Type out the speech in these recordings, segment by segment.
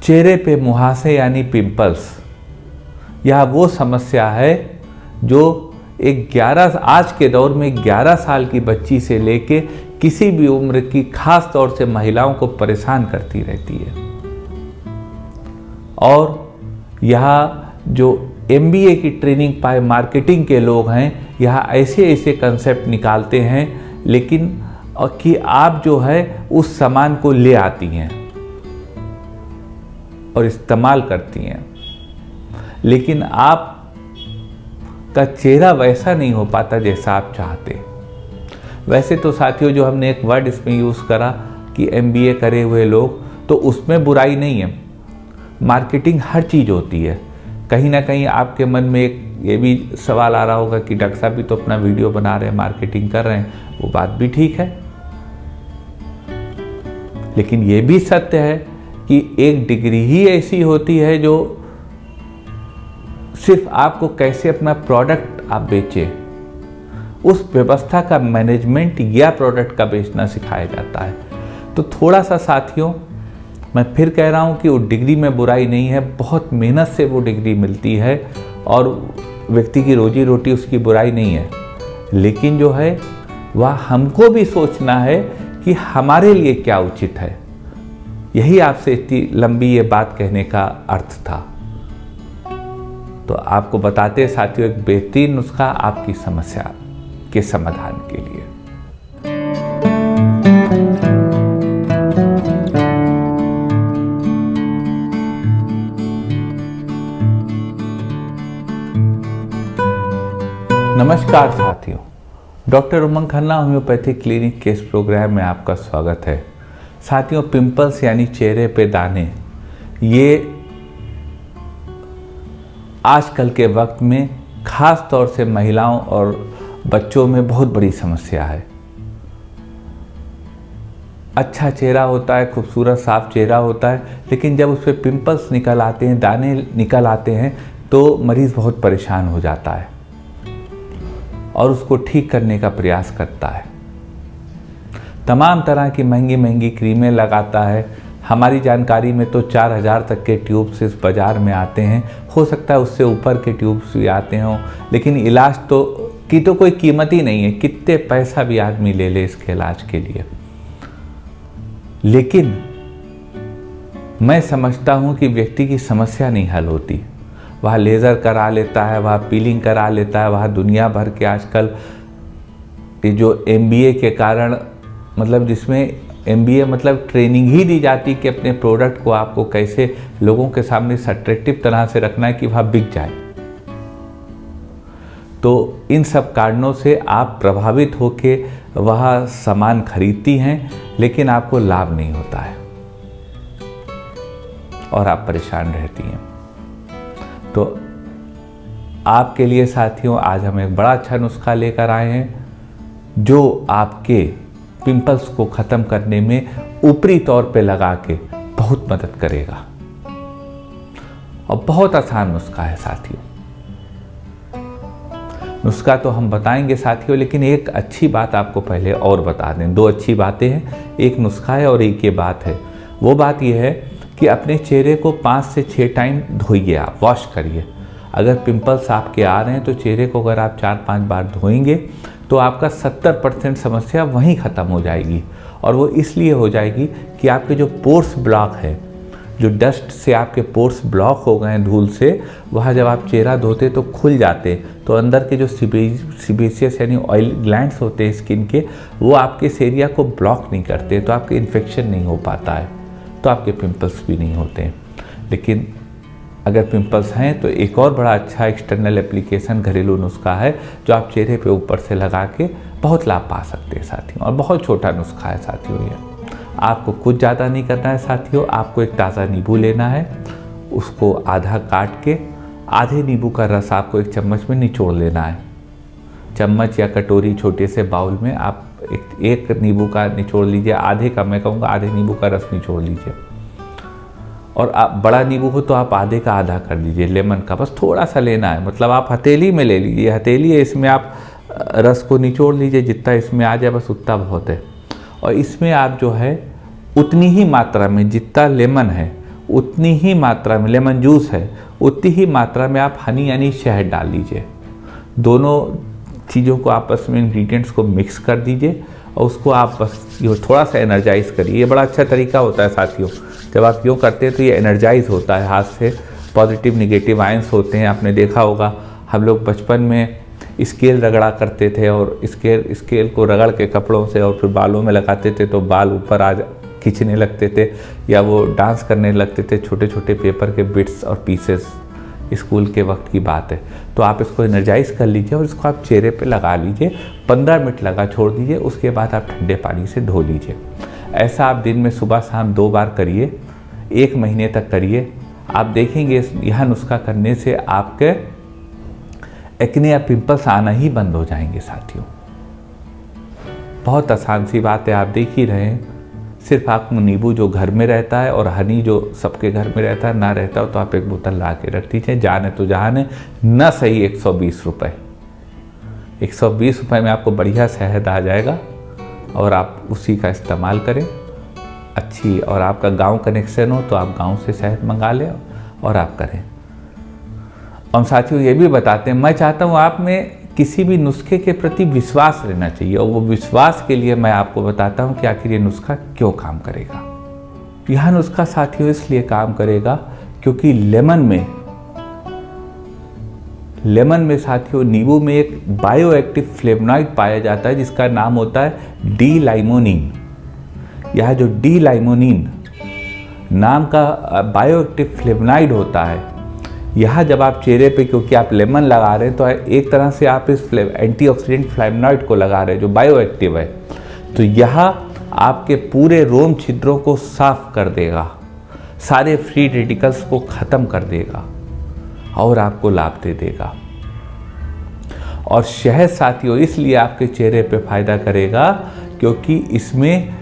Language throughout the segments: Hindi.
चेहरे पे मुहासे यानी पिंपल्स, यह वो समस्या है जो आज के दौर में 11 साल की बच्ची से लेके किसी भी उम्र की, खास तौर से महिलाओं को परेशान करती रहती है। और यह जो MBA की ट्रेनिंग पाए मार्केटिंग के लोग हैं, यह ऐसे कंसेप्ट निकालते हैं, लेकिन कि आप जो है उस सामान को ले आती हैं और इस्तेमाल करती हैं, लेकिन आप का चेहरा वैसा नहीं हो पाता जैसा आप चाहते। वैसे तो साथियों, जो हमने एक वर्ड इसमें यूज़ करा कि MBA करे हुए लोग, तो उसमें बुराई नहीं है। मार्केटिंग हर चीज़ होती है। कहीं ना कहीं आपके मन में एक ये भी सवाल आ रहा होगा कि डॉक्टर साहब भी तो अपना वीडियो बना रहे हैं, मार्केटिंग कर रहे हैं, वो बात भी ठीक है, लेकिन ये भी सत्य है कि एक डिग्री ही ऐसी होती है जो सिर्फ आपको कैसे अपना प्रोडक्ट आप बेचें, उस व्यवस्था का मैनेजमेंट या प्रोडक्ट का बेचना सिखाया जाता है। तो थोड़ा सा साथियों, मैं फिर कह रहा हूँ कि वो डिग्री में बुराई नहीं है, बहुत मेहनत से वो डिग्री मिलती है और व्यक्ति की रोजी रोटी, उसकी बुराई नहीं है, लेकिन जो है वह हमको भी सोचना है कि हमारे लिए क्या उचित है। यही आपसे इतनी लंबी ये बात कहने का अर्थ था। तो आपको बताते साथियों एक बेहतरीन नुस्खा आपकी समस्या के समाधान के लिए। नमस्कार साथियों, डॉक्टर उमंग खन्ना होम्योपैथिक क्लिनिक के इस प्रोग्राम में आपका स्वागत है। साथियों, पिंपल्स यानी चेहरे पे दाने, ये आजकल के वक्त में खास तौर से महिलाओं और बच्चों में बहुत बड़ी समस्या है। अच्छा चेहरा होता है, खूबसूरत साफ चेहरा होता है, लेकिन जब उस पर पिंपल्स निकल आते हैं, दाने निकल आते हैं, तो मरीज़ बहुत परेशान हो जाता है और उसको ठीक करने का प्रयास करता है। तमाम तरह की महंगी महंगी क्रीमें लगाता है। हमारी जानकारी में तो 4000 तक के ट्यूब्स इस बाज़ार में आते हैं, हो सकता है उससे ऊपर के ट्यूब्स भी आते हों, लेकिन इलाज की तो कोई कीमत ही नहीं है, कितने पैसा भी आदमी ले ले इसके इलाज के लिए। लेकिन मैं समझता हूँ कि व्यक्ति की समस्या नहीं हल होती। वह लेज़र करा लेता है, वह पीलिंग करा लेता है, वह दुनिया भर के आजकल ये जो MBA के कारण, मतलब जिसमें MBA मतलब ट्रेनिंग ही दी जाती कि अपने प्रोडक्ट को आपको कैसे लोगों के सामने अट्रैक्टिव तरह से रखना है कि वह बिक जाए। तो इन सब कारणों से आप प्रभावित होके वह सामान खरीदती हैं, लेकिन आपको लाभ नहीं होता है और आप परेशान रहती हैं। तो आपके लिए साथियों आज हम एक बड़ा अच्छा नुस्खा लेकर आए हैं जो आपके पिंपल्स को ख़त्म करने में ऊपरी तौर पे लगा के बहुत मदद करेगा और बहुत आसान नुस्खा है साथियों। नुस्खा तो हम बताएंगे साथियों, लेकिन एक अच्छी बात आपको पहले और बता दें। दो अच्छी बातें हैं, एक नुस्खा है और एक ये बात है। वो बात ये है कि अपने चेहरे को 5 से 6 टाइम धोइए, आप वॉश करिए। अगर पिंपल्स आपके आ रहे हैं तो चेहरे को अगर आप 4-5 बार धोएंगे तो आपका 70% समस्या वहीं ख़त्म हो जाएगी। और वो इसलिए हो जाएगी कि आपके जो पोर्स ब्लॉक है, जो डस्ट से आपके पोर्स ब्लॉक हो गए हैं धूल से, वह जब आप चेहरा धोते तो खुल जाते, तो अंदर के जो सीबेशियस यानी ऑयल ग्लैंड्स होते हैं स्किन के, वो आपके इस एरिया को ब्लॉक नहीं करते, तो आपके इन्फेक्शन नहीं हो पाता है, तो आपके पिंपल्स भी नहीं होते हैं। लेकिन अगर पिंपल्स हैं तो एक और बड़ा अच्छा एक्सटर्नल एप्लीकेशन घरेलू नुस्खा है जो आप चेहरे पे ऊपर से लगा के बहुत लाभ पा सकते हैं साथियों। और बहुत छोटा नुस्खा है साथियों ये। आपको कुछ ज़्यादा नहीं करना है साथियों। आपको एक ताज़ा नींबू लेना है, उसको आधा काट के आधे नींबू का रस आपको एक चम्मच में निचोड़ लेना है। चम्मच या कटोरी छोटे से बाउल में आप एक नींबू का निचोड़ लीजिए, आधे का, मैं कहूँगा आधे नींबू का रस निचोड़ लीजिए। और आप बड़ा नींबू हो तो आप आधे का आधा कर लीजिए, लेमन का बस थोड़ा सा लेना है, मतलब आप हथेली में ले लीजिए, हथेली है इसमें आप रस को निचोड़ लीजिए, जितना इसमें आ जाए बस उतना बहुत है। और इसमें आप जो है उतनी ही मात्रा में जितना लेमन है उतनी ही मात्रा में, लेमन जूस है उतनी ही मात्रा में आप हनी यानी शहद डाल लीजिए। दोनों चीज़ों को आपस में इंग्रेडिएंट्स को मिक्स कर दीजिए और उसको आप बस थोड़ा सा एनर्जाइज करिए। ये बड़ा अच्छा तरीका होता है साथियों, जब आप यूँ करते हैं तो ये एनर्जाइज होता है, हाथ से पॉजिटिव निगेटिव आयंस होते हैं। आपने देखा होगा हम लोग बचपन में स्केल रगड़ा करते थे और स्केल को रगड़ के कपड़ों से और फिर बालों में लगाते थे तो बाल ऊपर आ खींचने लगते थे, या वो डांस करने लगते थे, छोटे छोटे पेपर के बिट्स और पीसेस। स्कूल के वक्त की बात है। तो आप इसको एनर्जाइज कर लीजिए और इसको आप चेहरे पे लगा लीजिए, 15 मिनट लगा छोड़ दीजिए, उसके बाद आप ठंडे पानी से धो लीजिए। ऐसा आप दिन में सुबह शाम 2 बार करिए, 1 महीने तक करिए। आप देखेंगे यह नुस्खा करने से आपके एक्ने या पिंपल्स आना ही बंद हो जाएंगे साथियों। बहुत आसान सी बात है, आप देख ही रहे हैं। सिर्फ आप नींबू जो घर में रहता है और हनी जो सबके घर में रहता है, ना रहता हो तो आप एक बोतल ला के रख दीजिए। जाने तो जहान है, न सही 120 रुपये। 120 रुपये में आपको बढ़िया शहद आ जाएगा और आप उसी का इस्तेमाल करें अच्छी। और आपका गांव कनेक्शन हो तो आप गांव से शहद मंगा लें और आप करें। हम साथियों ये भी बताते हैं, मैं चाहता हूँ आप में किसी भी नुस्खे के प्रति विश्वास रहना चाहिए, और वो विश्वास के लिए मैं आपको बताता हूँ कि आखिर ये नुस्खा क्यों काम करेगा। यह नुस्खा साथियों इसलिए काम करेगा क्योंकि लेमन में साथियों, नींबू में एक बायो एक्टिव फ्लेवोनॉइड पाया जाता है जिसका नाम होता है डी लाइमोनिन। यह जो डी लाइमोनिन नाम का बायो एक्टिव फ्लेवोनॉइड होता है, यह जब आप चेहरे पे, क्योंकि आप लेमन लगा रहे हैं तो एक तरह से आप इस एंटीऑक्सीडेंट फ्लेवोनॉइड को लगा रहे हैं जो बायो एक्टिव है, तो यह आपके पूरे रोम छिद्रों को साफ कर देगा, सारे फ्री रेडिकल्स को ख़त्म कर देगा और आपको लाभ दे देगा। और शहद साथियों इसलिए आपके चेहरे पे फायदा करेगा क्योंकि इसमें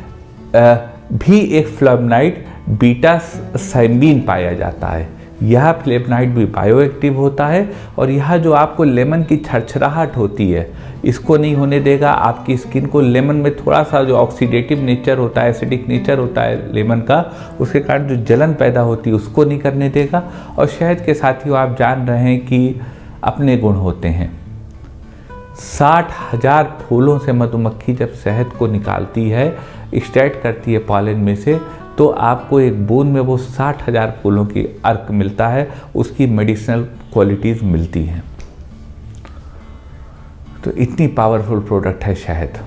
भी एक फ्लेवोनॉइड बीटा साइम्बिन पाया जाता है। यह फ्लेवोनॉइड भी बायोएक्टिव होता है और यह जो आपको लेमन की छरछराहट होती है इसको नहीं होने देगा। आपकी स्किन को, लेमन में थोड़ा सा जो ऑक्सीडेटिव नेचर होता है, एसिडिक नेचर होता है लेमन का, उसके कारण जो जलन पैदा होती है उसको नहीं करने देगा। और शहद के साथियों आप जान रहे हैं कि अपने गुण होते हैं। 60,000 फूलों से मधुमक्खी जब शहद को निकालती है, एक्सट्रैक्ट करती है पॉलन में से, तो आपको एक बूंद में वो 60,000 फूलों की अर्क मिलता है, उसकी मेडिसिनल क्वालिटीज़ मिलती हैं। तो इतनी पावरफुल प्रोडक्ट है शहद।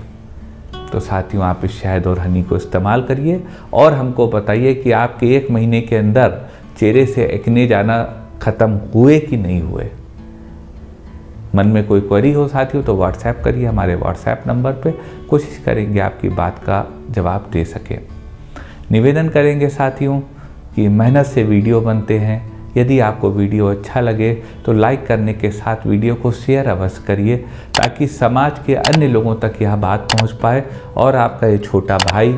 तो साथियों आप इस शहद और हनी को इस्तेमाल करिए और हमको बताइए कि आपके 1 महीने के अंदर चेहरे से एक्ने जाना ख़त्म हुए कि नहीं हुए। मन में कोई क्वेरी हो साथियों तो व्हाट्सएप करिए हमारे व्हाट्सएप नंबर पे, कोशिश करेंगे आपकी बात का जवाब दे सकें। निवेदन करेंगे साथियों कि मेहनत से वीडियो बनते हैं। यदि आपको वीडियो अच्छा लगे तो लाइक करने के साथ वीडियो को शेयर अवश्य करिए ताकि समाज के अन्य लोगों तक यह बात पहुंच पाए और आपका ये छोटा भाई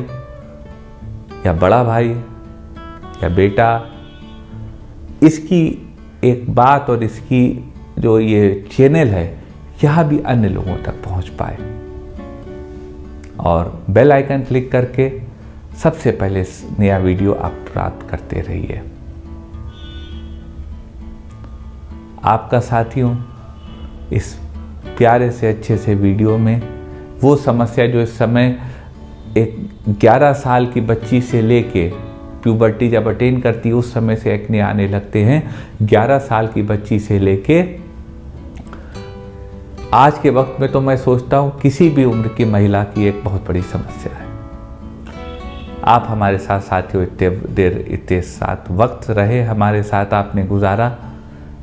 या बड़ा भाई या बेटा इसकी एक बात और इसकी जो ये चैनल है यह भी अन्य लोगों तक पहुंच पाए। और बेल आइकन क्लिक करके सबसे पहले नया वीडियो आप प्राप्त करते रहिए। आपका साथियों इस प्यारे से अच्छे से वीडियो में वो समस्या जो इस समय एक 11 साल की बच्ची से लेके प्यूबर्टी जब अटेन करती है उस समय से एक्ने आने लगते हैं, 11 साल की बच्ची से लेके आज के वक्त में तो मैं सोचता हूँ किसी भी उम्र की महिला की एक बहुत बड़ी समस्या है। आप हमारे साथ साथियों इतने देर इतने साथ वक्त रहे, हमारे साथ आपने गुजारा,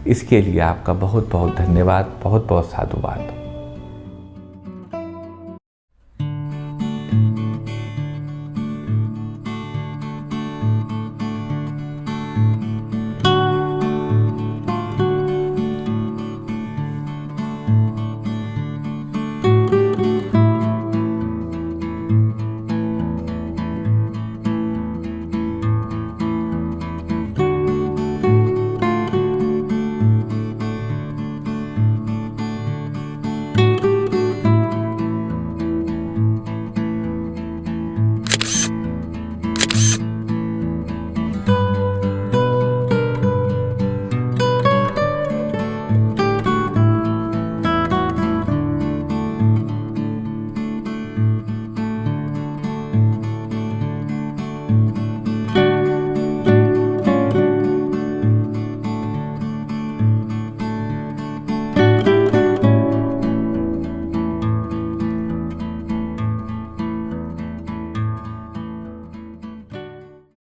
इसके लिए आपका बहुत बहुत धन्यवाद, बहुत बहुत साधुवाद।